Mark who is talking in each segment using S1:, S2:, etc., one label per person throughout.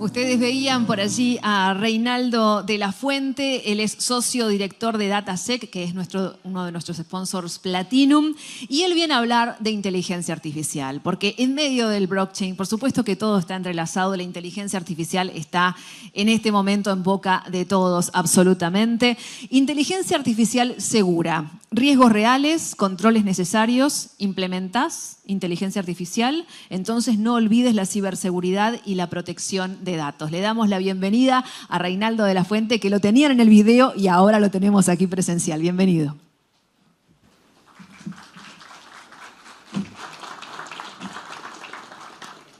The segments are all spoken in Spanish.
S1: Ustedes veían por allí a Reinaldo de la Fuente, él es socio director de DataSec, que es uno de nuestros sponsors Platinum, y él viene a hablar de inteligencia artificial, porque en medio del blockchain, por supuesto que todo está entrelazado, la inteligencia artificial está en este momento en boca de todos absolutamente. Inteligencia artificial segura, riesgos reales, controles necesarios, implementás inteligencia artificial, entonces no olvides la ciberseguridad y la protección de datos. Le damos la bienvenida a Reinaldo de la Fuente, que lo tenían en el video y ahora lo tenemos aquí presencial. Bienvenido.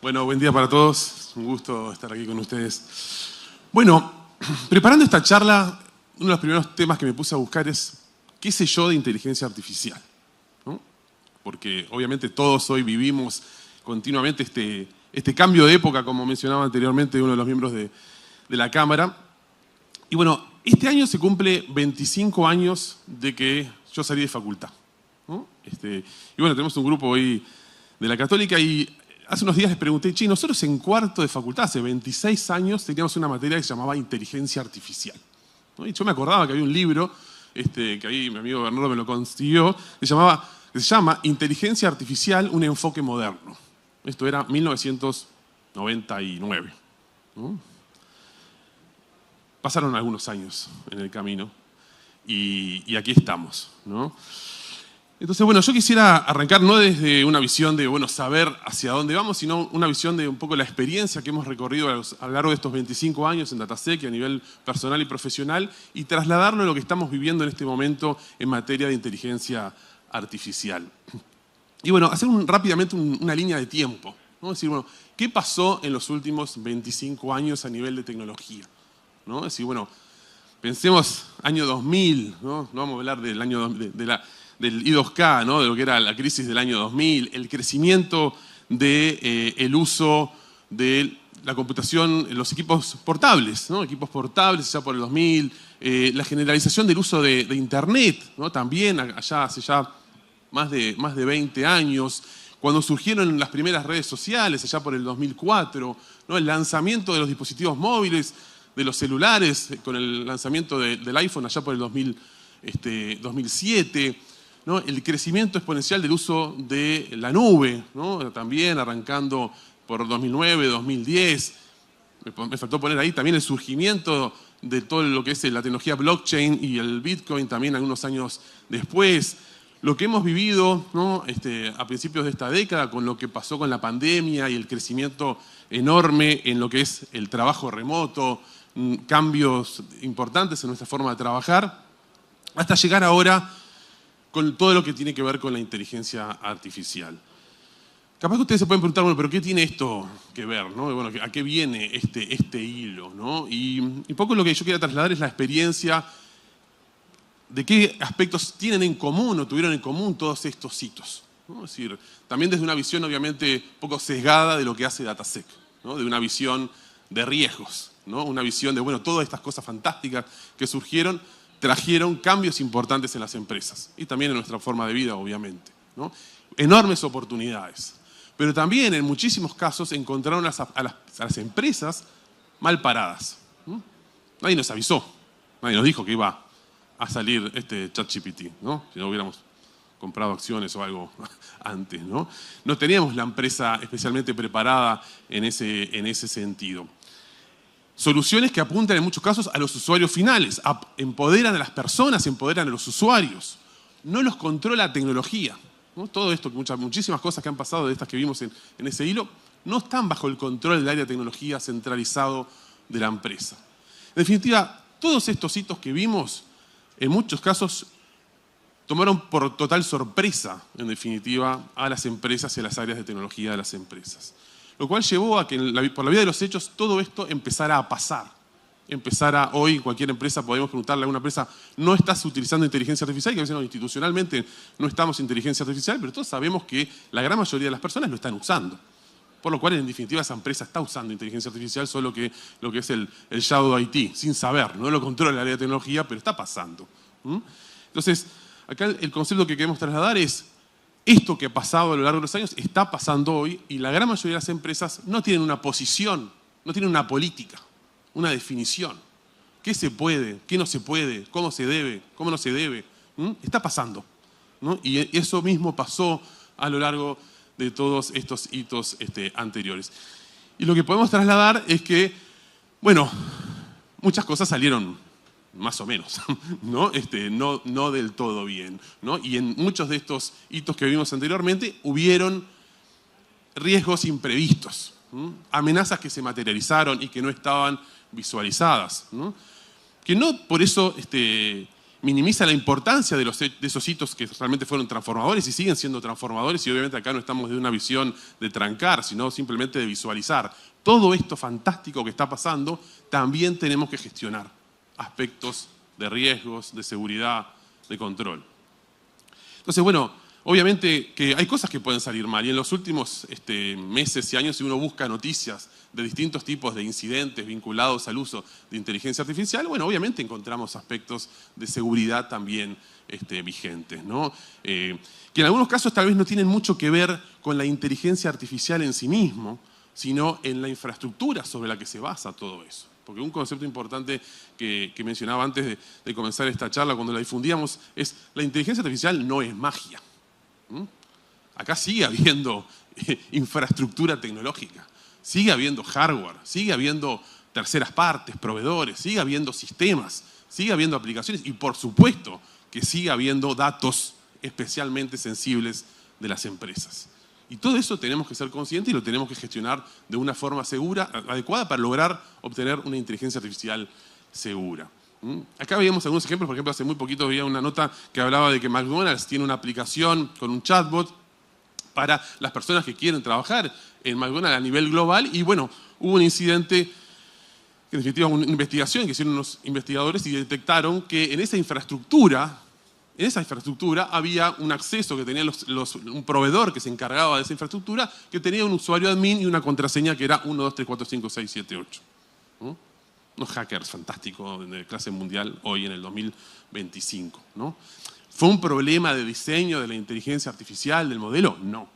S2: Bueno, buen día para todos. Un gusto estar aquí con ustedes. Bueno, preparando esta charla, uno de los primeros temas que me puse a buscar es ¿qué sé yo de inteligencia artificial? ¿No? Porque obviamente todos hoy vivimos continuamente este cambio de época, como mencionaba anteriormente uno de los miembros de la Cámara. Y bueno, este año se cumple 25 años de que yo salí de facultad, ¿no? Y bueno, tenemos un grupo hoy de la Católica y hace unos días les pregunté, che, nosotros en cuarto de facultad, hace 26 años, teníamos una materia que se llamaba inteligencia artificial, ¿no? Y yo me acordaba que había un libro, que ahí mi amigo Bernardo me lo consiguió, que se llama Inteligencia Artificial, un enfoque moderno. Esto era 1999. ¿No? Pasaron algunos años en el camino y aquí estamos, ¿no? Entonces, bueno, yo quisiera arrancar no desde una visión de, bueno, saber hacia dónde vamos, sino una visión de un poco la experiencia que hemos recorrido a lo largo de estos 25 años en DataSec a nivel personal y profesional y trasladarlo a lo que estamos viviendo en este momento en materia de inteligencia artificial. Y bueno, hacer rápidamente una línea de tiempo, ¿no? Es decir, bueno, ¿qué pasó en los últimos 25 años a nivel de tecnología? ¿No? Es decir, bueno, pensemos año 2000, ¿no? No vamos a hablar del año del I2K, ¿no? De lo que era la crisis del año 2000, el crecimiento del uso de la computación en los equipos portables, ¿no? Equipos portables ya por el 2000, la generalización del uso de Internet, ¿no? También allá hace ya más de 20 años, cuando surgieron las primeras redes sociales, allá por el 2004, ¿no? El lanzamiento de los dispositivos móviles, de los celulares, con el lanzamiento del iPhone allá por el 2007, ¿no? El crecimiento exponencial del uso de la nube, ¿no? También arrancando por 2009, 2010. Me faltó poner ahí también el surgimiento de todo lo que es la tecnología blockchain y el Bitcoin también algunos años después. Lo que hemos vivido, ¿no? A principios de esta década con lo que pasó con la pandemia y el crecimiento enorme en lo que es el trabajo remoto, cambios importantes en nuestra forma de trabajar, hasta llegar ahora con todo lo que tiene que ver con la inteligencia artificial. Capaz que ustedes se pueden preguntar, bueno, pero ¿qué tiene esto que ver? ¿No? Bueno, ¿a qué viene este hilo? ¿No? Y un poco lo que yo quería trasladar es la experiencia de qué aspectos tienen en común o tuvieron en común todos estos hitos, ¿no? Es decir, también desde una visión obviamente un poco sesgada de lo que hace DataSec, ¿no? De una visión de riesgos, ¿no? Una visión de, bueno, todas estas cosas fantásticas que surgieron trajeron cambios importantes en las empresas y también en nuestra forma de vida, obviamente, ¿no? Enormes oportunidades. Pero también en muchísimos casos encontraron a las empresas mal paradas, ¿no? Nadie nos avisó, nadie nos dijo que iba a salir ChatGPT, ¿no? Si no hubiéramos comprado acciones o algo antes, ¿no? No teníamos la empresa especialmente preparada en ese sentido. Soluciones que apuntan en muchos casos a los usuarios finales, empoderan a las personas, empoderan a los usuarios. No los controla la tecnología, ¿no? Todo esto, muchísimas cosas que han pasado de estas que vimos en ese hilo, no están bajo el control del área de tecnología centralizado de la empresa. En definitiva, todos estos hitos que vimos, en muchos casos, tomaron por total sorpresa, en definitiva, a las empresas y a las áreas de tecnología de las empresas. Lo cual llevó a que por la vía de los hechos todo esto empezara a pasar. Hoy cualquier empresa, podemos preguntarle a una empresa, ¿no estás utilizando inteligencia artificial? Que a veces no, institucionalmente no estamos en inteligencia artificial, pero todos sabemos que la gran mayoría de las personas lo están usando. Por lo cual, en definitiva, esa empresa está usando inteligencia artificial, solo que lo que es el Shadow IT, sin saber, no lo controla el área de tecnología, pero está pasando. Entonces, acá el concepto que queremos trasladar es esto que ha pasado a lo largo de los años está pasando hoy y la gran mayoría de las empresas no tienen una posición no tienen una política, una definición. ¿Qué se puede? ¿Qué no se puede? ¿Cómo se debe? ¿Cómo no se debe? Está pasando, ¿no? Y eso mismo pasó a lo largo de todos estos hitos anteriores. Y lo que podemos trasladar es que, bueno, muchas cosas salieron más o menos, ¿no? No del todo bien, ¿no? Y en muchos de estos hitos que vimos anteriormente hubieron riesgos imprevistos, amenazas que se materializaron y que no estaban visualizadas, ¿no? Que no por eso minimiza la importancia de esos hitos que realmente fueron transformadores y siguen siendo transformadores, y obviamente acá no estamos de una visión de trancar, sino simplemente de visualizar. Todo esto fantástico que está pasando, también tenemos que gestionar aspectos de riesgos, de seguridad, de control. Entonces, bueno, obviamente que hay cosas que pueden salir mal, y en los últimos meses y años, si uno busca noticias de distintos tipos de incidentes vinculados al uso de inteligencia artificial, bueno, obviamente encontramos aspectos de seguridad también vigentes, ¿no? Que en algunos casos tal vez no tienen mucho que ver con la inteligencia artificial en sí mismo, sino en la infraestructura sobre la que se basa todo eso. Porque un concepto importante que mencionaba antes de comenzar esta charla, cuando la difundíamos, es la inteligencia artificial no es magia. Acá sigue habiendo infraestructura tecnológica, sigue habiendo hardware, sigue habiendo terceras partes, proveedores, sigue habiendo sistemas, sigue habiendo aplicaciones y por supuesto que sigue habiendo datos especialmente sensibles de las empresas. Y todo eso tenemos que ser conscientes y lo tenemos que gestionar de una forma segura, adecuada, para lograr obtener una inteligencia artificial segura. Acá veíamos algunos ejemplos. Por ejemplo, hace muy poquito había una nota que hablaba de que McDonald's tiene una aplicación con un chatbot para las personas que quieren trabajar en McDonald's a nivel global. Y bueno, hubo un incidente, en definitiva una investigación que hicieron unos investigadores y detectaron que en esa infraestructura había un acceso que tenía un proveedor que se encargaba de esa infraestructura, que tenía un usuario admin y una contraseña que era 1, 2, 3, 4, 5, 6, 7, 8. Unos hackers fantásticos de clase mundial hoy en el 2025, ¿no? ¿Fue un problema de diseño de la inteligencia artificial, del modelo? No.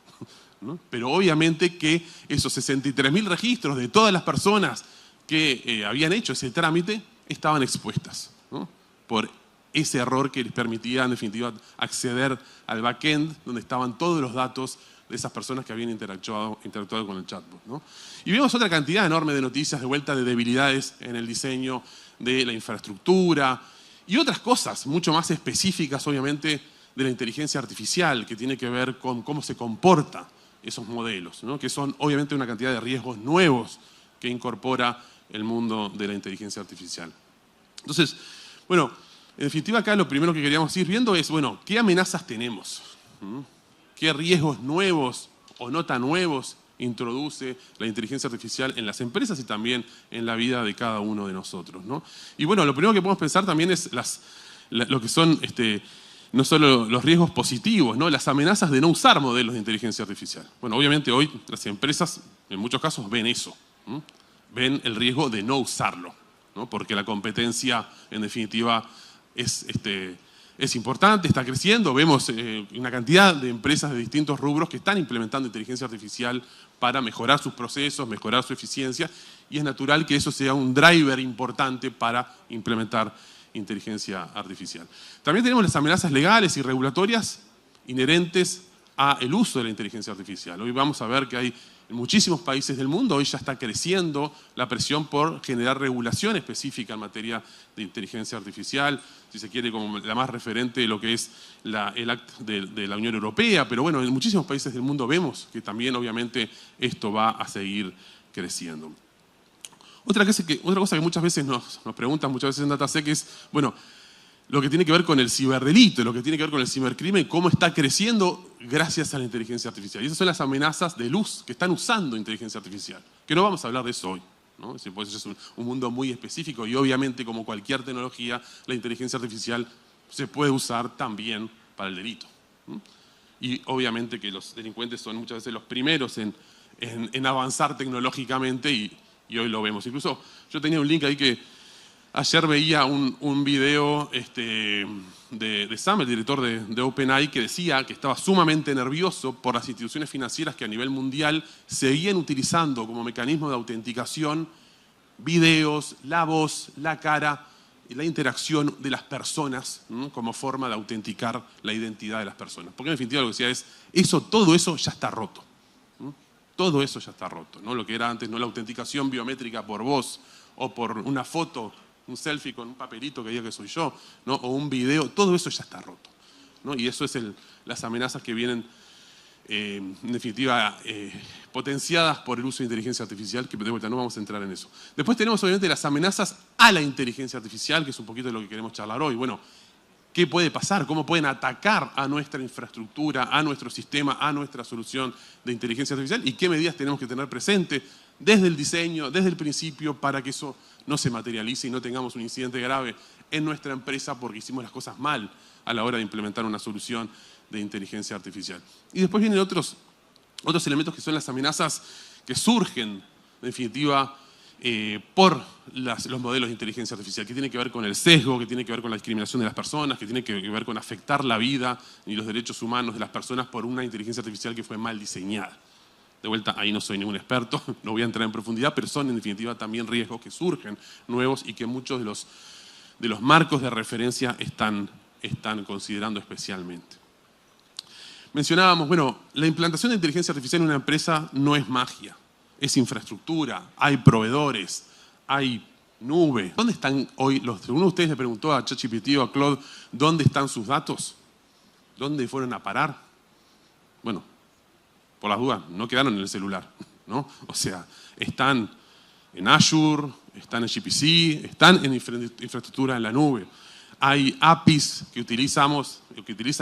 S2: ¿No? Pero obviamente que esos 63.000 registros de todas las personas que habían hecho ese trámite estaban expuestas, ¿no? Por ese error que les permitía, en definitiva, acceder al backend donde estaban todos los datos de esas personas que habían interactuado con el chatbot, ¿no? Y vemos otra cantidad enorme de noticias de vuelta de debilidades en el diseño de la infraestructura y otras cosas mucho más específicas, obviamente, de la inteligencia artificial, que tiene que ver con cómo se comportan esos modelos, ¿no? Que son obviamente una cantidad de riesgos nuevos que incorpora el mundo de la inteligencia artificial. Entonces, bueno, en definitiva acá lo primero que queríamos ir viendo es, bueno, ¿qué amenazas tenemos? ¿Qué riesgos nuevos o no tan nuevos introduce la inteligencia artificial en las empresas y también en la vida de cada uno de nosotros, ¿no? Y bueno, lo primero que podemos pensar también es lo que son no solo los riesgos positivos, ¿no? Las amenazas de no usar modelos de inteligencia artificial. Bueno, obviamente hoy las empresas en muchos casos ven eso, ven el riesgo de no usarlo, ¿no? Porque la competencia en definitiva es importante, está creciendo. Vemos una cantidad de empresas de distintos rubros que están implementando inteligencia artificial para mejorar sus procesos, mejorar su eficiencia, y es natural que eso sea un driver importante para implementar inteligencia artificial. También tenemos las amenazas legales y regulatorias inherentes al uso de la inteligencia artificial. Hoy vamos a ver que hay en muchísimos países del mundo, hoy ya está creciendo la presión por generar regulación específica en materia de inteligencia artificial, si se quiere como la más referente de lo que es el Act de la Unión Europea, pero bueno, en muchísimos países del mundo vemos que también obviamente esto va a seguir creciendo. Otra cosa que muchas veces nos preguntan, muchas veces en DataSec es, bueno, lo que tiene que ver con el ciberdelito, lo que tiene que ver con el cibercrimen, cómo está creciendo gracias a la inteligencia artificial. Y esas son las amenazas de luz que están usando inteligencia artificial, que no vamos a hablar de eso hoy, ¿no? Pues es un mundo muy específico y obviamente, como cualquier tecnología, la inteligencia artificial se puede usar también para el delito, ¿no? Y obviamente que los delincuentes son muchas veces los primeros en avanzar tecnológicamente y hoy lo vemos. Incluso yo tenía un link ahí que Ayer veía un video de Sam, el director de OpenAI, que decía que estaba sumamente nervioso por las instituciones financieras que a nivel mundial seguían utilizando como mecanismo de autenticación videos, la voz, la cara y la interacción de las personas, ¿no?, como forma de autenticar la identidad de las personas. Porque en definitiva lo que decía es, todo eso ya está roto. Todo eso ya está roto, ¿no? Lo que era antes, no la autenticación biométrica por voz o por una foto, un selfie con un papelito que diga que soy yo, ¿no?, o un video, todo eso ya está roto, ¿no? Y eso es las amenazas que vienen, en definitiva, potenciadas por el uso de inteligencia artificial, que de vuelta no vamos a entrar en eso. Después tenemos obviamente las amenazas a la inteligencia artificial, que es un poquito de lo que queremos charlar hoy. Bueno, ¿qué puede pasar? ¿Cómo pueden atacar a nuestra infraestructura, a nuestro sistema, a nuestra solución de inteligencia artificial? ¿Y qué medidas tenemos que tener presente desde el diseño, desde el principio, para que eso no se materialice y no tengamos un incidente grave en nuestra empresa porque hicimos las cosas mal a la hora de implementar una solución de inteligencia artificial? Y después vienen otros elementos que son las amenazas que surgen, en definitiva, por los modelos de inteligencia artificial, que tiene que ver con el sesgo, que tiene que ver con la discriminación de las personas, que tiene que ver con afectar la vida y los derechos humanos de las personas por una inteligencia artificial que fue mal diseñada. De vuelta, ahí no soy ningún experto, no voy a entrar en profundidad, pero son en definitiva también riesgos que surgen nuevos y que muchos de los marcos de referencia están considerando especialmente. Mencionábamos, bueno, la implantación de inteligencia artificial en una empresa no es magia, es infraestructura, hay proveedores, hay nube. ¿Dónde están hoy uno de ustedes le preguntó a ChatGPT o a Claude, ¿dónde están sus datos? ¿Dónde fueron a parar? Bueno, por las dudas, no quedaron en el celular, ¿no? O sea, están en Azure, están en GPC, están en infraestructura en la nube. Hay APIs que utilizan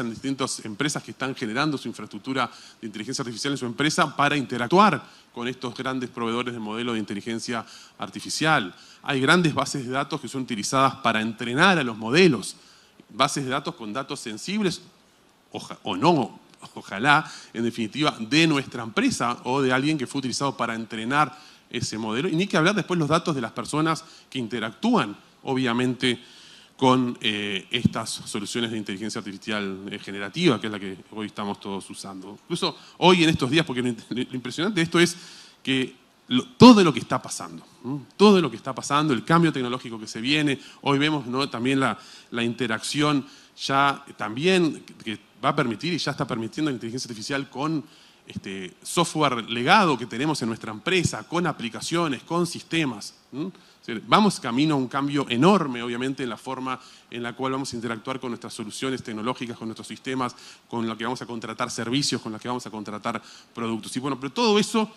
S2: distintas empresas que están generando su infraestructura de inteligencia artificial en su empresa para interactuar con estos grandes proveedores de modelo de inteligencia artificial. Hay grandes bases de datos que son utilizadas para entrenar a los modelos. Bases de datos con datos sensibles, ojalá, en definitiva, de nuestra empresa o de alguien que fue utilizado para entrenar ese modelo. Y ni que hablar después los datos de las personas que interactúan, obviamente, con estas soluciones de inteligencia artificial generativa, que es la que hoy estamos todos usando. Incluso hoy en estos días, porque lo impresionante de esto es que todo lo que está pasando, todo lo que está pasando, el cambio tecnológico que se viene, hoy vemos, ¿no?, también la interacción ya también que va a permitir y ya está permitiendo la inteligencia artificial con software legado que tenemos en nuestra empresa, con aplicaciones, con sistemas. Vamos camino a un cambio enorme, obviamente, en la forma en la cual vamos a interactuar con nuestras soluciones tecnológicas, con nuestros sistemas, con lo que vamos a contratar servicios, con lo que vamos a contratar productos. Y bueno, pero todo eso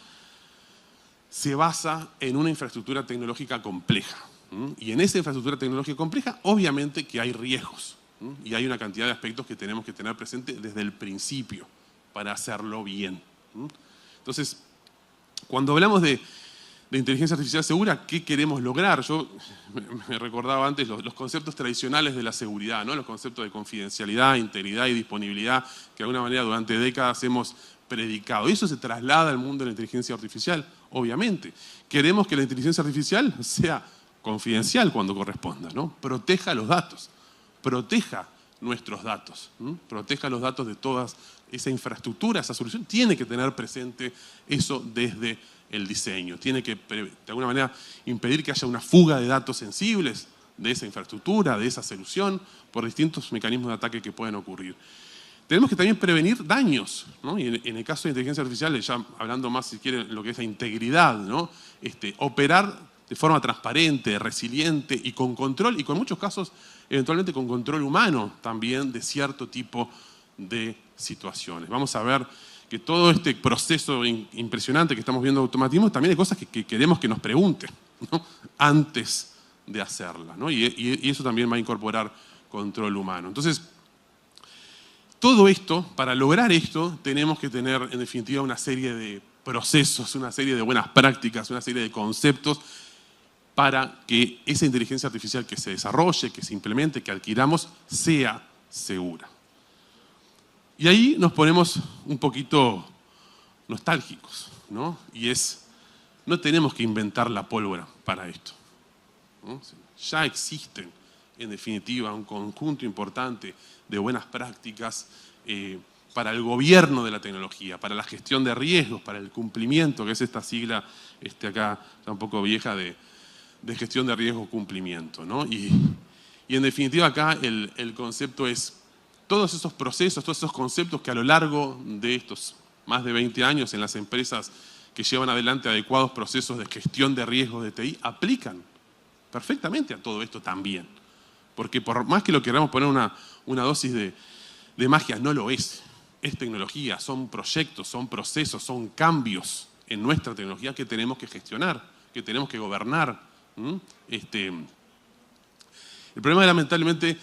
S2: se basa en una infraestructura tecnológica compleja. Y en esa infraestructura tecnológica compleja, obviamente que hay riesgos. Y hay una cantidad de aspectos que tenemos que tener presente desde el principio para hacerlo bien. Entonces, cuando hablamos de inteligencia artificial segura, ¿qué queremos lograr? Yo me recordaba antes los conceptos tradicionales de la seguridad, ¿no? Los conceptos de confidencialidad, integridad y disponibilidad que de alguna manera durante décadas hemos predicado. Y eso se traslada al mundo de la inteligencia artificial, obviamente. Queremos que la inteligencia artificial sea confidencial cuando corresponda, ¿no? Proteja los datos, proteja nuestros datos, proteja los datos de toda esa infraestructura, esa solución. Tiene que tener presente eso desde el diseño. Tiene que, de alguna manera, impedir que haya una fuga de datos sensibles de esa infraestructura, de esa solución, por distintos mecanismos de ataque que pueden ocurrir. Tenemos que también prevenir daños, ¿no? Y en el caso de inteligencia artificial, ya hablando más, si quieren, lo que es la integridad, ¿no? Operar de forma transparente, resiliente y con control, y con muchos casos, eventualmente con control humano también de cierto tipo de situaciones. Vamos a ver que todo este proceso impresionante que estamos viendo de automatismo, también hay cosas que queremos que nos pregunten, ¿no?, antes de hacerla, ¿no? Y eso también va a incorporar control humano. Entonces, todo esto, para lograr esto, tenemos que tener, en definitiva, una serie de procesos, una serie de buenas prácticas, una serie de conceptos para que esa inteligencia artificial que se desarrolle, que se implemente, que adquiramos, sea segura. Y ahí nos ponemos un poquito nostálgicos, ¿no? Y no tenemos que inventar la pólvora para esto. ¿no? Ya existen, en definitiva, un conjunto importante de buenas prácticas para el gobierno de la tecnología, para la gestión de riesgos, para el cumplimiento, que es esta sigla acá está un poco vieja de gestión de riesgo cumplimiento, ¿no? Y en definitiva acá el concepto es todos esos procesos, todos esos conceptos que a lo largo de estos más de 20 años en las empresas que llevan adelante adecuados procesos de gestión de riesgos de TI aplican perfectamente a todo esto también. Porque por más que lo queramos poner una dosis de magia, no lo es. Es tecnología, son proyectos, son procesos, son cambios en nuestra tecnología que tenemos que gestionar, que tenemos que gobernar. El problema, lamentablemente,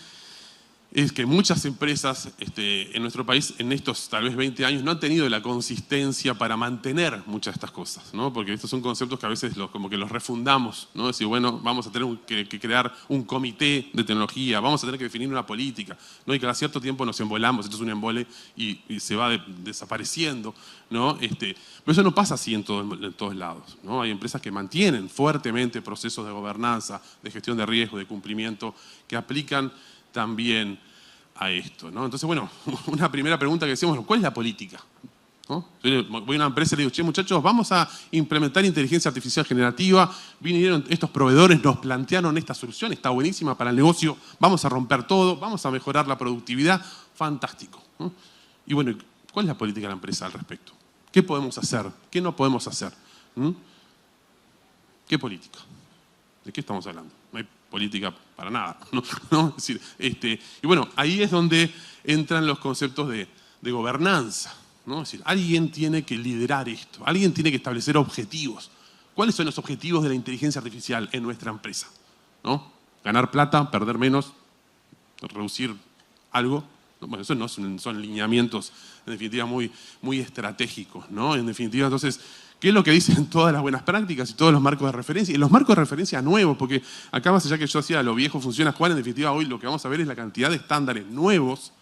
S2: es que muchas empresas en nuestro país en estos tal vez 20 años no han tenido la consistencia para mantener muchas de estas cosas, ¿no? Porque estos son conceptos que a veces como que los refundamos, ¿no? Decir, bueno, vamos a tener que crear un comité de tecnología, vamos a tener que definir una política, ¿no? Y cada cierto tiempo nos embolamos, esto es un embole y se va desapareciendo, ¿no? Pero eso no pasa así en todos lados, ¿no? Hay empresas que mantienen fuertemente procesos de gobernanza, de gestión de riesgo, de cumplimiento, que aplican también a esto, ¿no? Entonces, bueno, una primera pregunta que decíamos, ¿cuál es la política? ¿No? Yo voy a una empresa y le digo, che, muchachos, vamos a implementar inteligencia artificial generativa, vinieron estos proveedores, nos plantearon esta solución, está buenísima para el negocio, vamos a romper todo, vamos a mejorar la productividad, fantástico, ¿no? Y bueno, ¿cuál es la política de la empresa al respecto? ¿Qué podemos hacer? ¿Qué no podemos hacer? ¿Qué política? ¿De qué estamos hablando? No hay política para nada, ¿no? Es decir, y bueno, ahí es donde entran los conceptos de gobernanza, ¿no? Es decir, alguien tiene que liderar esto, alguien tiene que establecer objetivos. ¿Cuáles son los objetivos de la inteligencia artificial en nuestra empresa? ¿No? Ganar plata, perder menos, reducir algo. Bueno, eso no son lineamientos, en definitiva, muy, muy estratégicos, ¿no? En definitiva, entonces, ¿qué es lo que dicen todas las buenas prácticas y todos los marcos de referencia? Y los marcos de referencia nuevos, porque acá más allá que yo hacía lo viejo funciona actual, en definitiva hoy lo que vamos a ver es la cantidad de estándares nuevos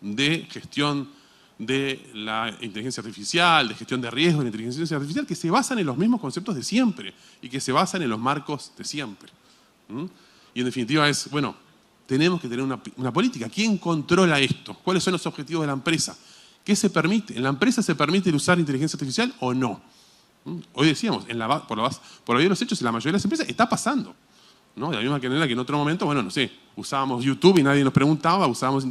S2: de gestión de la inteligencia artificial, de gestión de riesgos de la inteligencia artificial, que se basan en los mismos conceptos de siempre y que se basan en los marcos de siempre. Y en definitiva es, bueno, tenemos que tener una política. ¿Quién controla esto? ¿Cuáles son los objetivos de la empresa? ¿Qué se permite? ¿En la empresa se permite usar inteligencia artificial o no? Hoy decíamos, por la vía de los hechos, en la mayoría de las empresas está pasando, ¿no? De la misma manera que en otro momento, bueno, no sé, usábamos YouTube y nadie nos preguntaba, usábamos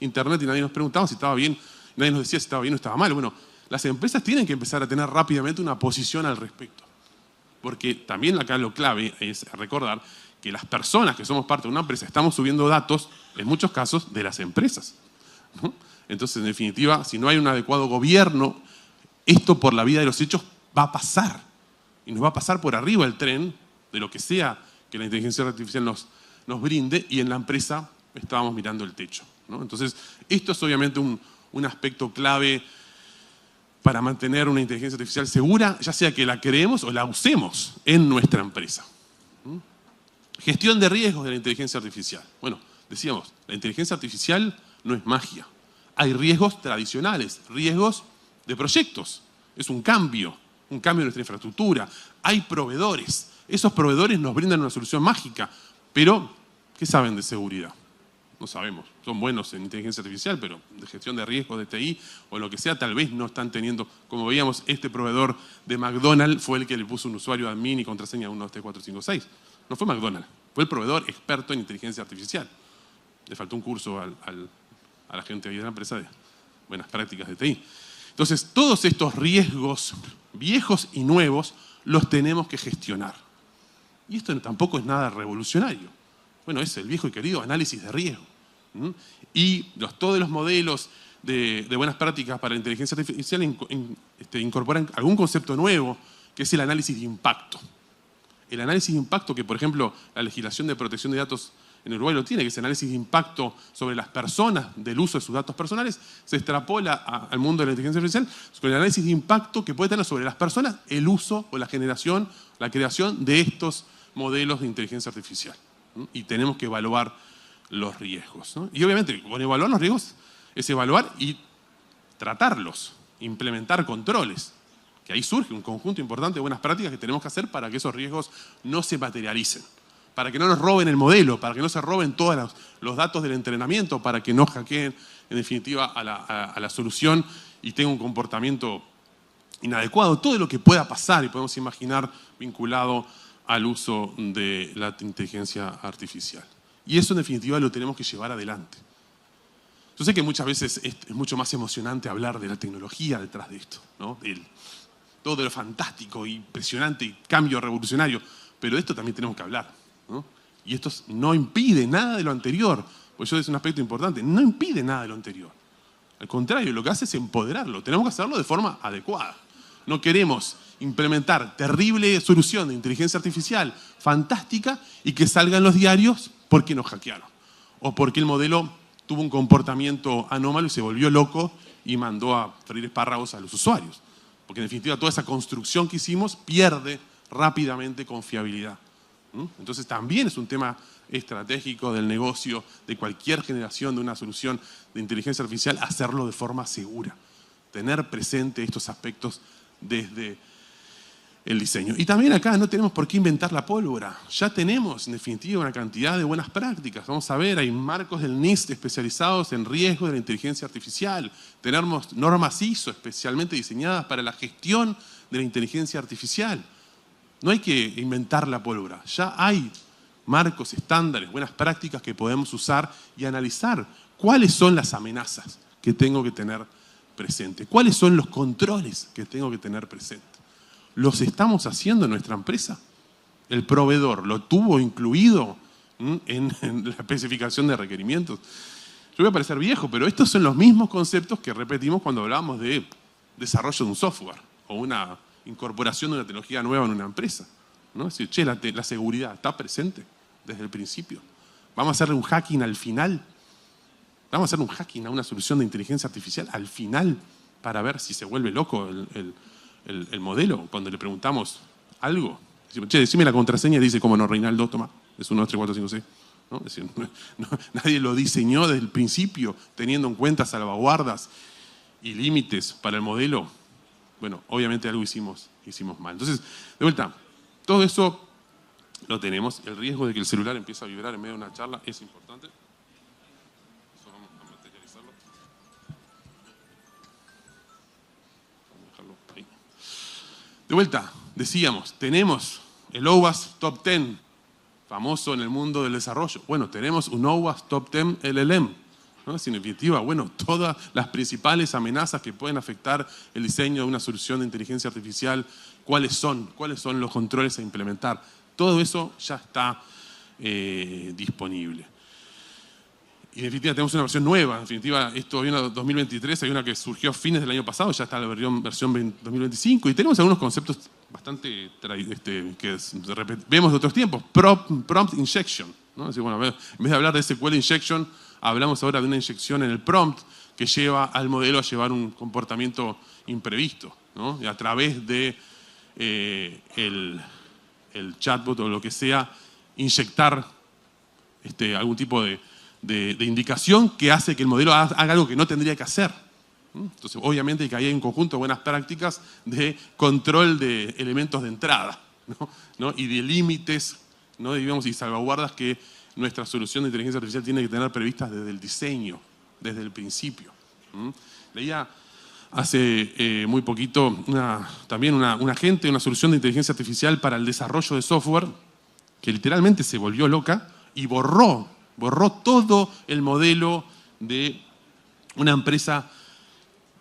S2: Internet y nadie nos preguntaba si estaba bien, nadie nos decía si estaba bien o estaba mal. Bueno, las empresas tienen que empezar a tener rápidamente una posición al respecto. Porque también acá lo clave es recordar que las personas que somos parte de una empresa estamos subiendo datos, en muchos casos, de las empresas, ¿no? Entonces, en definitiva, si no hay un adecuado gobierno, esto por la vía de los hechos va a pasar. Y nos va a pasar por arriba el tren de lo que sea que la inteligencia artificial nos brinde, y en la empresa estábamos mirando el techo, ¿no? Entonces, esto es obviamente un aspecto clave para mantener una inteligencia artificial segura, ya sea que la creemos o la usemos en nuestra empresa. Gestión de riesgos de la inteligencia artificial. Bueno, decíamos, la inteligencia artificial no es magia. Hay riesgos tradicionales, riesgos de proyectos. Es un cambio en nuestra infraestructura. Hay proveedores. Esos proveedores nos brindan una solución mágica, pero ¿qué saben de seguridad? No sabemos. Son buenos en inteligencia artificial, pero de gestión de riesgos de TI o lo que sea, tal vez no están teniendo. Como veíamos, este proveedor de McDonald's fue el que le puso un usuario admin y contraseña 1, 2, 3, 4, 5, 6. No fue McDonald's, fue el proveedor experto en inteligencia artificial. Le faltó un curso a la gente de la empresa de buenas prácticas de TI. Entonces, todos estos riesgos viejos y nuevos los tenemos que gestionar. Y esto tampoco es nada revolucionario. Bueno, es el viejo y querido análisis de riesgo. Y todos los modelos de buenas prácticas para la inteligencia artificial incorporan algún concepto nuevo, que es el análisis de impacto. El análisis de impacto que, por ejemplo, la legislación de protección de datos en Uruguay lo tiene, que es el análisis de impacto sobre las personas del uso de sus datos personales, se extrapola al mundo de la inteligencia artificial con el análisis de impacto que puede tener sobre las personas el uso o la generación, la creación de estos modelos de inteligencia artificial. Y tenemos que evaluar los riesgos, ¿no? Y obviamente, con evaluar los riesgos es evaluar y tratarlos, implementar controles, que ahí surge un conjunto importante de buenas prácticas que tenemos que hacer para que esos riesgos no se materialicen. para que no nos roben el modelo, para que no se roben todos los datos del entrenamiento, para que no hackeen, en definitiva, a la solución y tenga un comportamiento inadecuado. Todo lo que pueda pasar y podemos imaginar vinculado al uso de la inteligencia artificial. Y eso, en definitiva, lo tenemos que llevar adelante. Yo sé que muchas veces es mucho más emocionante hablar de la tecnología detrás de esto, ¿no? Todo de lo fantástico, impresionante, y cambio revolucionario, pero de esto también tenemos que hablar, ¿no? Y esto no impide nada de lo anterior, pues eso es un aspecto importante, no impide nada de lo anterior. Al contrario, lo que hace es empoderarlo, tenemos que hacerlo de forma adecuada. No queremos implementar terrible solución de inteligencia artificial fantástica y que salga en los diarios porque nos hackearon o porque el modelo tuvo un comportamiento anómalo y se volvió loco y mandó a freír espárragos a los usuarios. Porque en definitiva toda esa construcción que hicimos pierde rápidamente confiabilidad. Entonces también es un tema estratégico del negocio, de cualquier generación de una solución de inteligencia artificial, hacerlo de forma segura. Tener presente estos aspectos desde el diseño. Y también acá no tenemos por qué inventar la pólvora. Ya tenemos, en definitiva, una cantidad de buenas prácticas. Vamos a ver, hay marcos del NIST especializados en riesgo de la inteligencia artificial. Tenemos normas ISO especialmente diseñadas para la gestión de la inteligencia artificial. No hay que inventar la pólvora. Ya hay marcos, estándares, buenas prácticas que podemos usar y analizar cuáles son las amenazas que tengo que tener presente, cuáles son los controles que tengo que tener presente. ¿Los estamos haciendo en nuestra empresa? ¿El proveedor lo tuvo incluido en la especificación de requerimientos? Yo voy a parecer viejo, pero estos son los mismos conceptos que repetimos cuando hablamos de desarrollo de un software o una incorporación de una tecnología nueva en una empresa, ¿no? Es decir, che, la seguridad está presente desde el principio. ¿Vamos a hacerle un hacking al final? ¿Vamos a hacer un hacking a una solución de inteligencia artificial al final para ver si se vuelve loco el modelo? Cuando le preguntamos algo, decimos, che, decime la contraseña y dice, ¿cómo no, Reinaldo? Toma, es 1, 2, 3, 4, 5, 6. ¿No? Es decir, nadie lo diseñó desde el principio teniendo en cuenta salvaguardas y límites para el modelo. Bueno, obviamente algo hicimos mal. Entonces, de vuelta, todo eso lo tenemos. El riesgo de que el celular empiece a vibrar en medio de una charla es importante. Eso vamos a materializarlo. Vamos a dejarlo ahí. De vuelta, decíamos, tenemos el OWASP Top 10, famoso en el mundo del desarrollo. Bueno, tenemos un OWASP Top 10 LLM. ¿No? En definitiva, bueno, todas las principales amenazas que pueden afectar el diseño de una solución de inteligencia artificial, ¿cuáles son los controles a implementar? Todo eso ya está disponible. Y en definitiva tenemos una versión nueva. En definitiva, esto viene en 2023, hay una que surgió a fines del año pasado, ya está la versión 2025. Y tenemos algunos conceptos bastante que vemos de otros tiempos. Prompt injection, ¿no? Es decir, bueno, en vez de hablar de SQL injection, hablamos ahora de una inyección en el prompt que lleva al modelo a llevar un comportamiento imprevisto, ¿no? Y a través de el chatbot o lo que sea, inyectar algún tipo de indicación que hace que el modelo haga algo que no tendría que hacer. Entonces, obviamente que ahí hay un conjunto de buenas prácticas de control de elementos de entrada, ¿no? Y de límites, ¿no? Digamos, y salvaguardas que nuestra solución de inteligencia artificial tiene que tener previstas desde el diseño, desde el principio. Leía hace muy poquito también una gente, una solución de inteligencia artificial para el desarrollo de software que literalmente se volvió loca y borró todo el modelo de una empresa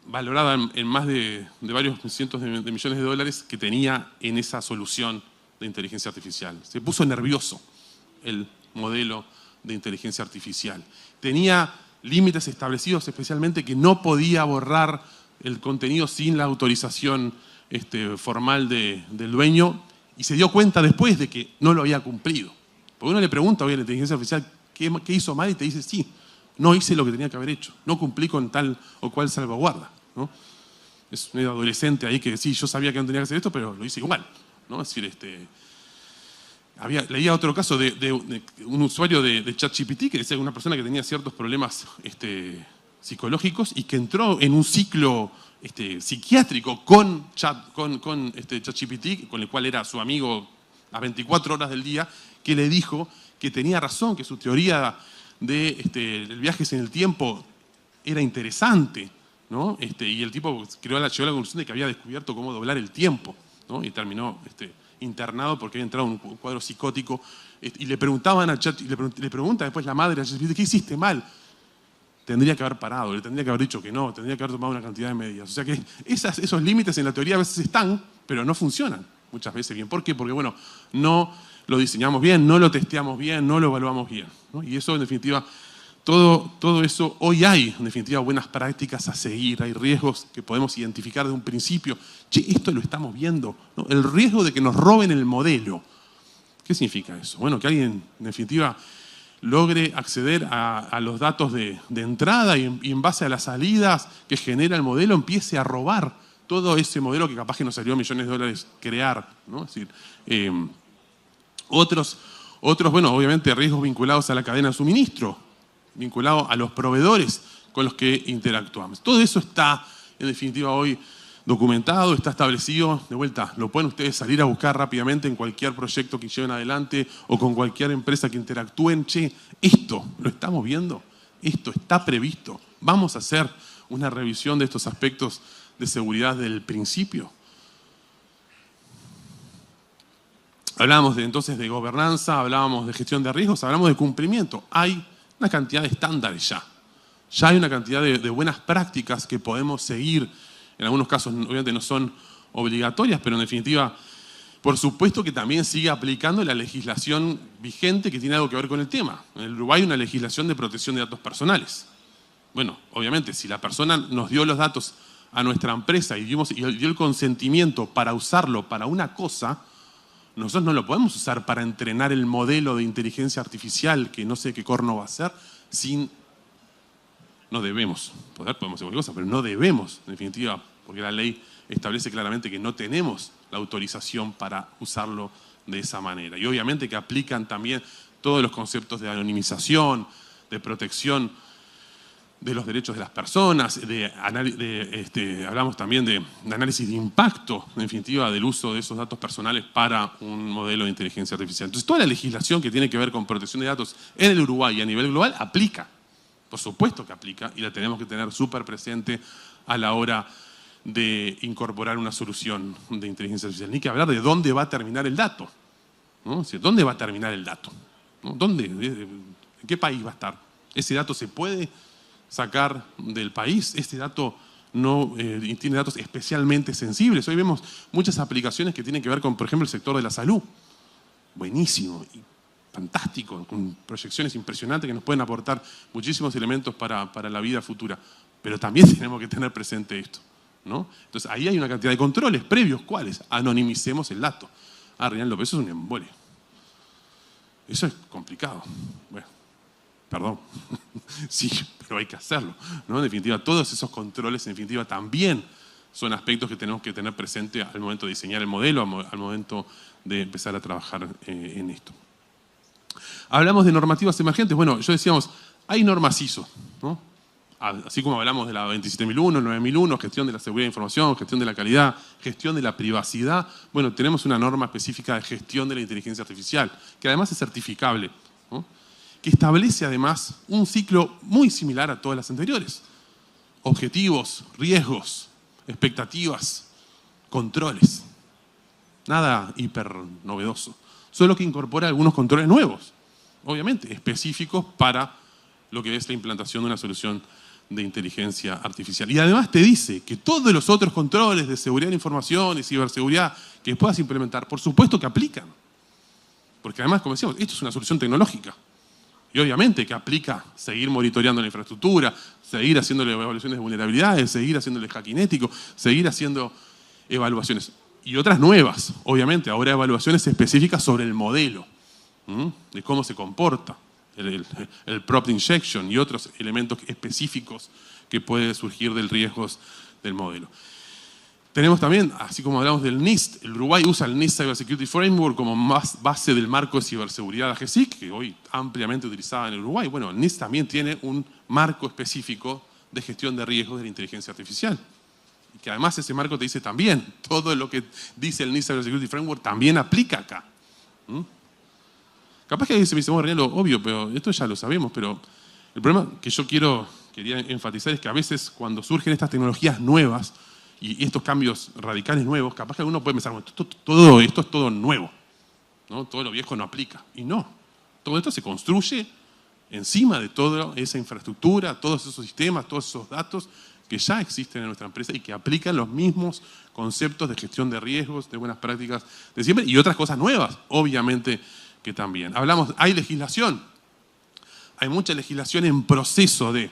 S2: valorada en más de varios cientos de millones de dólares que tenía en esa solución de inteligencia artificial. Se puso nervioso el modelo de inteligencia artificial. Tenía límites establecidos especialmente que no podía borrar el contenido sin la autorización formal del dueño y se dio cuenta después de que no lo había cumplido. Porque uno le pregunta hoy a la inteligencia artificial ¿qué hizo mal? Y te dice, sí, no hice lo que tenía que haber hecho, no cumplí con tal o cual salvaguarda, ¿no? Es medio adolescente ahí que sí, yo sabía que no tenía que hacer esto, pero lo hice igual, ¿no? Es decir, leía otro caso de un usuario de ChatGPT que decía que una persona que tenía ciertos problemas psicológicos y que entró en un ciclo psiquiátrico con ChatGPT, con el cual era su amigo las 24 horas del día, que le dijo que tenía razón, que su teoría del viaje en el tiempo era interesante, ¿no? Y el tipo llegó a la conclusión de que había descubierto cómo doblar el tiempo, ¿no? Y terminó internado porque había entrado en un cuadro psicótico. Y le preguntaban a Chat, le pregunta después la madre a ChatGPT, ¿qué hiciste mal? Tendría que haber parado, le tendría que haber dicho que no, tendría que haber tomado una cantidad de medidas. O sea que esos límites en la teoría a veces están, pero no funcionan muchas veces bien. ¿Por qué? Porque, bueno, no lo diseñamos bien, no lo testeamos bien, no lo evaluamos bien, ¿no? Y eso, en definitiva, todo eso, hoy hay, en definitiva, buenas prácticas a seguir, hay riesgos que podemos identificar de un principio. Che, esto lo estamos viendo, ¿no? El riesgo de que nos roben el modelo. ¿Qué significa eso? Bueno, que alguien, en definitiva, logre acceder a los datos de entrada y en base a las salidas que genera el modelo empiece a robar todo ese modelo que capaz que nos salió millones de dólares crear, ¿no? Es decir, otros, bueno, obviamente riesgos vinculados a la cadena de suministro, vinculados a los proveedores con los que interactuamos. Todo eso está, en definitiva, hoy documentado, está establecido. De vuelta, lo pueden ustedes salir a buscar rápidamente en cualquier proyecto que lleven adelante o con cualquier empresa que interactúen. Che, esto lo estamos viendo, esto está previsto. Vamos a hacer una revisión de estos aspectos de seguridad del principio. Hablábamos entonces de gobernanza, hablábamos de gestión de riesgos, hablamos de cumplimiento. Hay una cantidad de estándares ya. Ya hay una cantidad de buenas prácticas que podemos seguir. En algunos casos, obviamente, no son obligatorias, pero en definitiva, por supuesto que también sigue aplicando la legislación vigente que tiene algo que ver con el tema. En el Uruguay hay una legislación de protección de datos personales. Bueno, obviamente, si la persona nos dio los datos a nuestra empresa y dio el consentimiento para usarlo para una cosa, nosotros no lo podemos usar para entrenar el modelo de inteligencia artificial, que no sé qué corno va a hacer, no debemos, podemos hacer cualquier cosa, pero no debemos, en definitiva, porque la ley establece claramente que no tenemos la autorización para usarlo de esa manera. Y obviamente que aplican también todos los conceptos de anonimización, de protección de los derechos de las personas, hablamos también de análisis de impacto, en definitiva, del uso de esos datos personales para un modelo de inteligencia artificial. Entonces, toda la legislación que tiene que ver con protección de datos en el Uruguay y a nivel global aplica. Por supuesto que aplica y la tenemos que tener súper presente a la hora de incorporar una solución de inteligencia artificial. Ni que hablar de dónde va a terminar el dato, ¿no? Es decir, ¿dónde va a terminar el dato? ¿No? ¿En qué país va a estar? ¿Ese dato se puede sacar del país? ¿Este dato no tiene datos especialmente sensibles? Hoy vemos muchas aplicaciones que tienen que ver con, por ejemplo, el sector de la salud. Buenísimo. Fantástico, con proyecciones impresionantes que nos pueden aportar muchísimos elementos para la vida futura. Pero también tenemos que tener presente esto, ¿no? Entonces, ahí hay una cantidad de controles previos. ¿Cuáles? Anonimicemos el dato. Reinaldo, pero eso es un embole. Eso es complicado. Bueno, perdón. Sí, pero hay que hacerlo, ¿no? En definitiva, todos esos controles, en definitiva, también son aspectos que tenemos que tener presente al momento de diseñar el modelo, al momento de empezar a trabajar en esto. Hablamos de normativas emergentes. Bueno, yo decíamos, hay normas ISO, ¿no? Así como hablamos de la 27001, 9001, gestión de la seguridad de información, gestión de la calidad, gestión de la privacidad. Bueno, tenemos una norma específica de gestión de la inteligencia artificial, que además es certificable, ¿no? Que establece además un ciclo muy similar a todas las anteriores. Objetivos, riesgos, expectativas, controles. Nada hiper novedoso. Solo que incorpora algunos controles nuevos, obviamente, específicos para lo que es la implantación de una solución de inteligencia artificial. Y además te dice que todos los otros controles de seguridad de información y ciberseguridad que puedas implementar, por supuesto que aplican. Porque además, como decíamos, esto es una solución tecnológica. Y obviamente que aplica seguir monitoreando la infraestructura, seguir haciéndole evaluaciones de vulnerabilidades, seguir haciéndole hacking ético, seguir haciendo evaluaciones. Y otras nuevas, obviamente, ahora evaluaciones específicas sobre el modelo, de cómo se comporta, el prompt injection y otros elementos específicos que pueden surgir del riesgos del modelo. Tenemos también, así como hablamos del NIST, el Uruguay usa el NIST Cyber Security Framework como base del marco de ciberseguridad de AGESIC, que hoy ampliamente utilizada en el Uruguay. Bueno, el NIST también tiene un marco específico de gestión de riesgos de la inteligencia artificial. Y que además ese marco te dice también, todo lo que dice el NIST Cyber Security Framework también aplica acá. Capaz que alguien se me dice, bueno, Reinaldo, obvio, pero esto ya lo sabemos, pero el problema que yo quería enfatizar es que a veces cuando surgen estas tecnologías nuevas y estos cambios radicales nuevos, capaz que alguno puede pensar, bueno, todo esto es todo nuevo, ¿no? Todo lo viejo no aplica. Y no, todo esto se construye encima de toda esa infraestructura, todos esos sistemas, todos esos datos que ya existen en nuestra empresa y que aplican los mismos conceptos de gestión de riesgos, de buenas prácticas de siempre y otras cosas nuevas, obviamente que también. Hay legislación, hay mucha legislación en proceso de.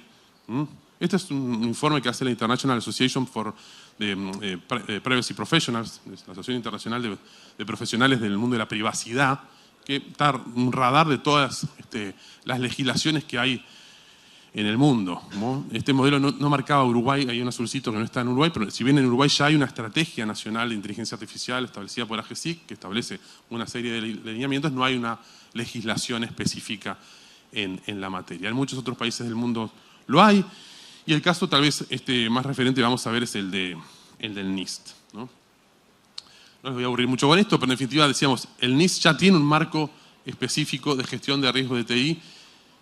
S2: Este es un informe que hace la International Association for Privacy Professionals, la Asociación Internacional de Profesionales del Mundo de la Privacidad, que está un radar de todas las legislaciones que hay en el mundo, ¿no? Este modelo no marcaba Uruguay, hay un azulcito que no está en Uruguay, pero si bien en Uruguay ya hay una estrategia nacional de inteligencia artificial establecida por AGESIC, que establece una serie de lineamientos, no hay una legislación específica en la materia. En muchos otros países del mundo lo hay, y el caso tal vez más referente vamos a ver es el del NIST, ¿no? No les voy a aburrir mucho con esto, pero en definitiva decíamos, el NIST ya tiene un marco específico de gestión de riesgos de TI,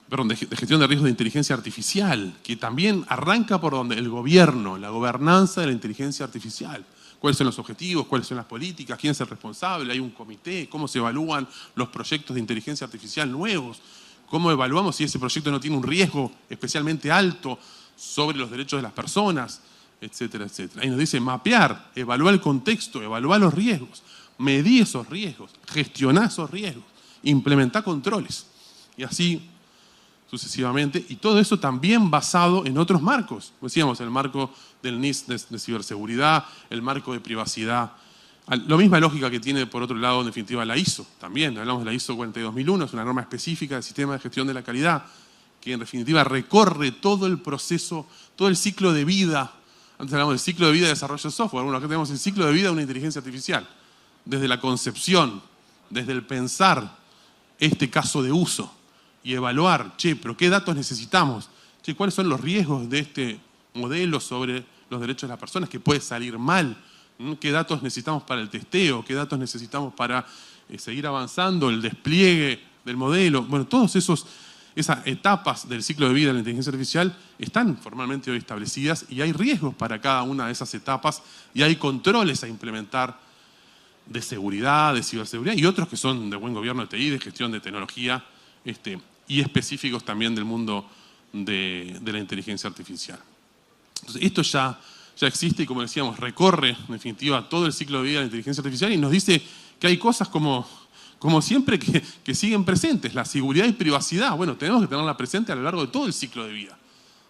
S2: de gestión de riesgos de inteligencia artificial, que también arranca por donde el gobierno, la gobernanza de la inteligencia artificial. ¿Cuáles son los objetivos? ¿Cuáles son las políticas? ¿Quién es el responsable? ¿Hay un comité? ¿Cómo se evalúan los proyectos de inteligencia artificial nuevos? ¿Cómo evaluamos si ese proyecto no tiene un riesgo especialmente alto sobre los derechos de las personas? Etcétera, etcétera. Ahí nos dice mapear, evaluar el contexto, evaluar los riesgos, medir esos riesgos, gestionar esos riesgos, implementar controles. Y así sucesivamente, y todo eso también basado en otros marcos. Decíamos, el marco del NIST de ciberseguridad, el marco de privacidad. La misma lógica que tiene, por otro lado, en definitiva, la ISO. También hablamos de la ISO 42001, es una norma específica del sistema de gestión de la calidad, que en definitiva recorre todo el proceso, todo el ciclo de vida. Antes hablamos del ciclo de vida de desarrollo de software. Bueno, acá tenemos el ciclo de vida de una inteligencia artificial. Desde la concepción, desde el pensar este caso de uso, y evaluar, pero ¿qué datos necesitamos? ¿Cuáles son los riesgos de este modelo sobre los derechos de las personas? ¿Que puede salir mal? ¿Qué datos necesitamos para el testeo? ¿Qué datos necesitamos para seguir avanzando? El despliegue del modelo. Bueno, todas esas etapas del ciclo de vida de la inteligencia artificial están formalmente hoy establecidas y hay riesgos para cada una de esas etapas y hay controles a implementar de seguridad, de ciberseguridad y otros que son de buen gobierno de TI, de gestión de tecnología, y específicos también del mundo de la inteligencia artificial. Entonces, esto ya existe y, como decíamos, recorre, en definitiva, todo el ciclo de vida de la inteligencia artificial y nos dice que hay cosas como siempre que siguen presentes. La seguridad y privacidad, bueno, tenemos que tenerla presente a lo largo de todo el ciclo de vida.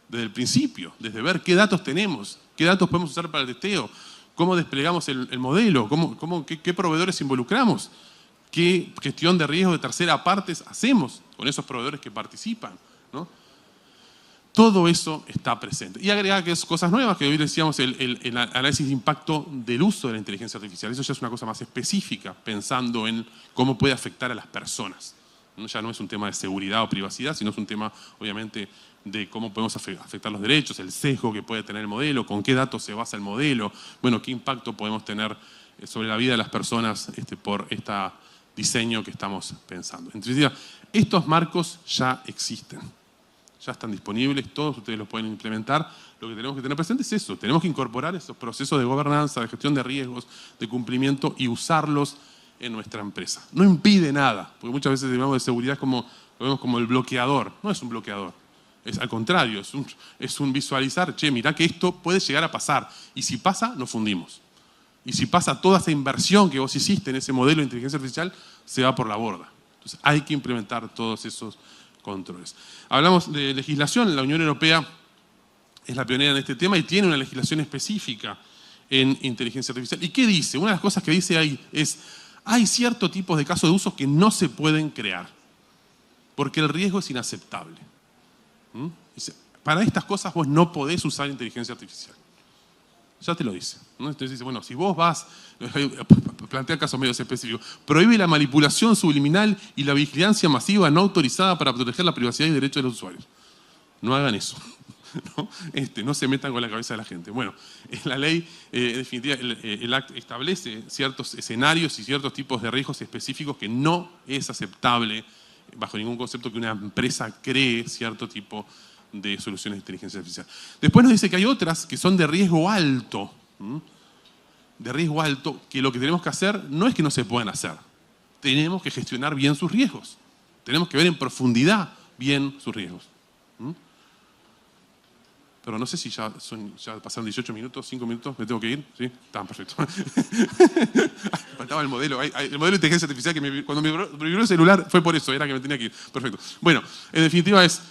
S2: Desde el principio, desde ver qué datos tenemos, qué datos podemos usar para el testeo, cómo desplegamos el modelo, qué proveedores involucramos. ¿Qué gestión de riesgo de tercera partes hacemos con esos proveedores que participan, ¿no? Todo eso está presente. Y agregar que es cosas nuevas, que hoy decíamos el análisis de impacto del uso de la inteligencia artificial. Eso ya es una cosa más específica, pensando en cómo puede afectar a las personas. Ya no es un tema de seguridad o privacidad, sino es un tema, obviamente, de cómo podemos afectar los derechos, el sesgo que puede tener el modelo, con qué datos se basa el modelo, bueno, qué impacto podemos tener sobre la vida de las personas por esta diseño que estamos pensando. En definitiva, estos marcos ya existen, ya están disponibles, todos ustedes los pueden implementar. Lo que tenemos que tener presente es eso, tenemos que incorporar esos procesos de gobernanza, de gestión de riesgos, de cumplimiento y usarlos en nuestra empresa. No impide nada, porque muchas veces hablamos de seguridad lo vemos como el bloqueador. No es un bloqueador, es al contrario, es un visualizar, mirá que esto puede llegar a pasar, y si pasa, nos fundimos. Y si pasa, toda esa inversión que vos hiciste en ese modelo de inteligencia artificial se va por la borda. Entonces hay que implementar todos esos controles. Hablamos de legislación. La Unión Europea es la pionera en este tema y tiene una legislación específica en inteligencia artificial. ¿Y qué dice? Una de las cosas que dice ahí es, hay ciertos tipos de casos de uso que no se pueden crear porque el riesgo es inaceptable. Dice, para estas cosas vos no podés usar inteligencia artificial. Ya te lo dice, ¿no? Entonces dice, bueno, si vos plantea casos medios específicos, prohíbe la manipulación subliminal y la vigilancia masiva no autorizada para proteger la privacidad y derechos de los usuarios. No hagan eso. ¿no? No se metan con la cabeza de la gente. Bueno, la ley, en definitiva, el acto establece ciertos escenarios y ciertos tipos de riesgos específicos que no es aceptable bajo ningún concepto que una empresa cree cierto tipo de soluciones de inteligencia artificial. Después nos dice que hay otras que son de riesgo alto. De riesgo alto, que lo que tenemos que hacer no es que no se puedan hacer. Tenemos que gestionar bien sus riesgos. Tenemos que ver en profundidad bien sus riesgos. Pero no sé si ya pasaron 18 minutos, 5 minutos, ¿me tengo que ir? ¿Sí? Está perfecto. Faltaba el modelo. El modelo de inteligencia artificial que cuando me vibró el celular fue por eso, era que me tenía que ir. Perfecto. Bueno, en definitiva es,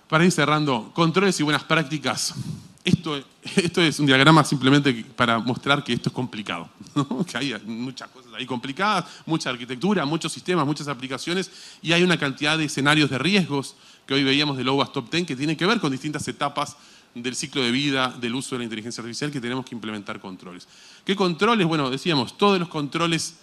S2: para ir cerrando, controles y buenas prácticas. Esto es un diagrama simplemente para mostrar que esto es complicado, ¿no? Que hay muchas cosas ahí complicadas, mucha arquitectura, muchos sistemas, muchas aplicaciones, y hay una cantidad de escenarios de riesgos que hoy veíamos del OWASP Top 10 que tienen que ver con distintas etapas del ciclo de vida del uso de la inteligencia artificial que tenemos que implementar controles. ¿Qué controles? Bueno, decíamos, todos los controles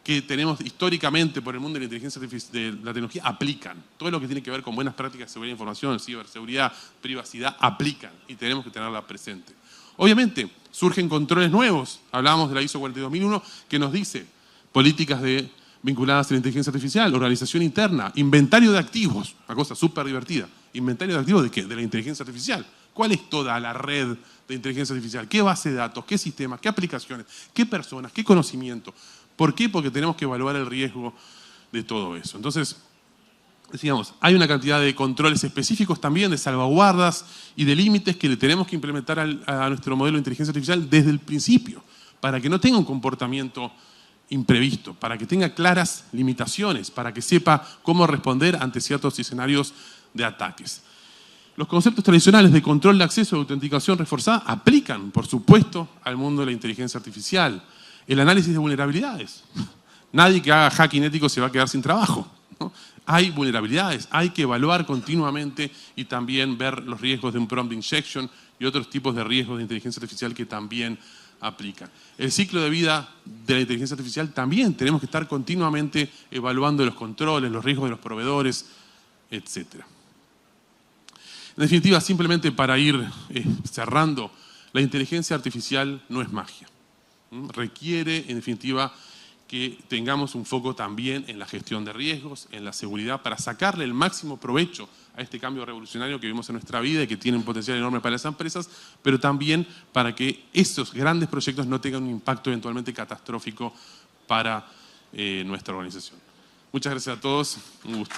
S2: que tenemos históricamente por el mundo de la inteligencia artificial, de la tecnología, aplican. Todo lo que tiene que ver con buenas prácticas de seguridad de información, ciberseguridad, privacidad, aplican y tenemos que tenerla presente. Obviamente, surgen controles nuevos. Hablábamos de la ISO 42001 que nos dice políticas vinculadas a la inteligencia artificial, organización interna, inventario de activos, una cosa súper divertida. ¿Inventario de activos de qué? De la inteligencia artificial. ¿Cuál es toda la red de inteligencia artificial? ¿Qué base de datos? ¿Qué sistemas? ¿Qué aplicaciones? ¿Qué personas? ¿Qué conocimiento? ¿Por qué? Porque tenemos que evaluar el riesgo de todo eso. Entonces, decíamos, hay una cantidad de controles específicos también, de salvaguardas y de límites que le tenemos que implementar a nuestro modelo de inteligencia artificial desde el principio, para que no tenga un comportamiento imprevisto, para que tenga claras limitaciones, para que sepa cómo responder ante ciertos escenarios de ataques. Los conceptos tradicionales de control de acceso y autenticación reforzada aplican, por supuesto, al mundo de la inteligencia artificial. El análisis de vulnerabilidades. Nadie que haga hacking ético se va a quedar sin trabajo, ¿no? Hay vulnerabilidades, hay que evaluar continuamente y también ver los riesgos de un prompt injection y otros tipos de riesgos de inteligencia artificial que también aplican. El ciclo de vida de la inteligencia artificial también tenemos que estar continuamente evaluando los controles, los riesgos de los proveedores, etc. En definitiva, simplemente para ir cerrando, la inteligencia artificial no es magia. Requiere, en definitiva, que tengamos un foco también en la gestión de riesgos, en la seguridad, para sacarle el máximo provecho a este cambio revolucionario que vivimos en nuestra vida y que tiene un potencial enorme para las empresas, pero también para que esos grandes proyectos no tengan un impacto eventualmente catastrófico para nuestra organización. Muchas gracias a todos. Un gusto.